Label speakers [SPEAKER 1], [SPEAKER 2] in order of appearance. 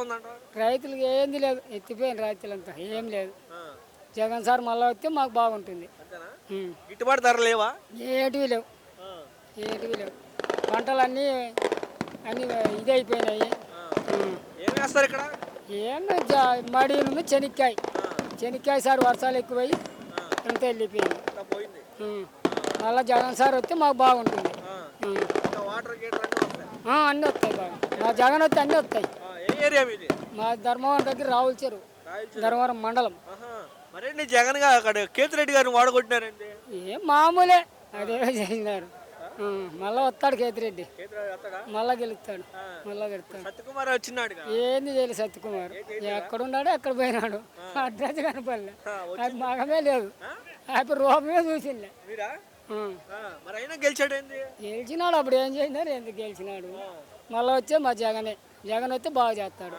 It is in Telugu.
[SPEAKER 1] ఉందంటారు?
[SPEAKER 2] రైతులకు ఏంది లేదు, ఎత్తిపోయిన రైతులంతా ఏం లేదు. జగన్ సార్ మళ్ళీ వస్తే మాకు బాగుంటుంది.
[SPEAKER 1] అంతేనా?
[SPEAKER 2] ఉం.
[SPEAKER 1] గిట్టుబాటు ధర లేవా?
[SPEAKER 2] ఏటివి లేవు, ఏటివి లేవు. పంటలన్నీ అన్నీ ఇదైపోయినాయి.
[SPEAKER 1] ఏం వేస్తారు ఇక్కడ?
[SPEAKER 2] ఏం మడి నుండి చెనిక్కాయ, చెనిక్కాయ సార్ వర్షాలు ఎక్కువై అంతా వెళ్ళిపోయింది.
[SPEAKER 1] అంతా పోయింది.
[SPEAKER 2] మళ్ళీ జగన్ సార్ వస్తే మాకు బాగుంటుంది.
[SPEAKER 1] ఇంకా వాటర్ గేటర్ అన్నీ వస్తాయి.
[SPEAKER 2] అన్నీ వస్తాయి బాగా. మా జగన్ వస్తే అన్నీ వస్తాయి.
[SPEAKER 1] ఏ ఏరియా మీది?
[SPEAKER 2] మా ధర్మవరం దగ్గర రావుల చెరువు, ధర్మవరం మండలం.
[SPEAKER 1] మరేంటి జగన్ గా అక్కడ కేతిరెడ్డి గారిని వాడగొట్టినారండి?
[SPEAKER 2] ఏం మామూలే, అదే చేసినారు. మళ్ళా వస్తాడు కేతిరెడ్డి, మళ్ళా గెలుస్తాడు, మళ్ళా గెలుస్తాడు.
[SPEAKER 1] సత్యకుమార్ వచ్చినాడు.
[SPEAKER 2] ఏంది చేయలేదు సత్యకుమార్, ఎక్కడున్నాడు ఎక్కడ పోయినాడు, అడ్రస్ కనపడలే. అది మగమే లేదు, అప్పుడు రూపమే చూసిండే.
[SPEAKER 1] మరి అయినా గెలిచాడేంది?
[SPEAKER 2] గెలిచినాడు, అప్పుడు ఏం చేసినారు, ఎందుకు గెలిచినాడు. మళ్ళీ వచ్చే మా జగనే, జగన్ వస్తే బాగా చేస్తాడు.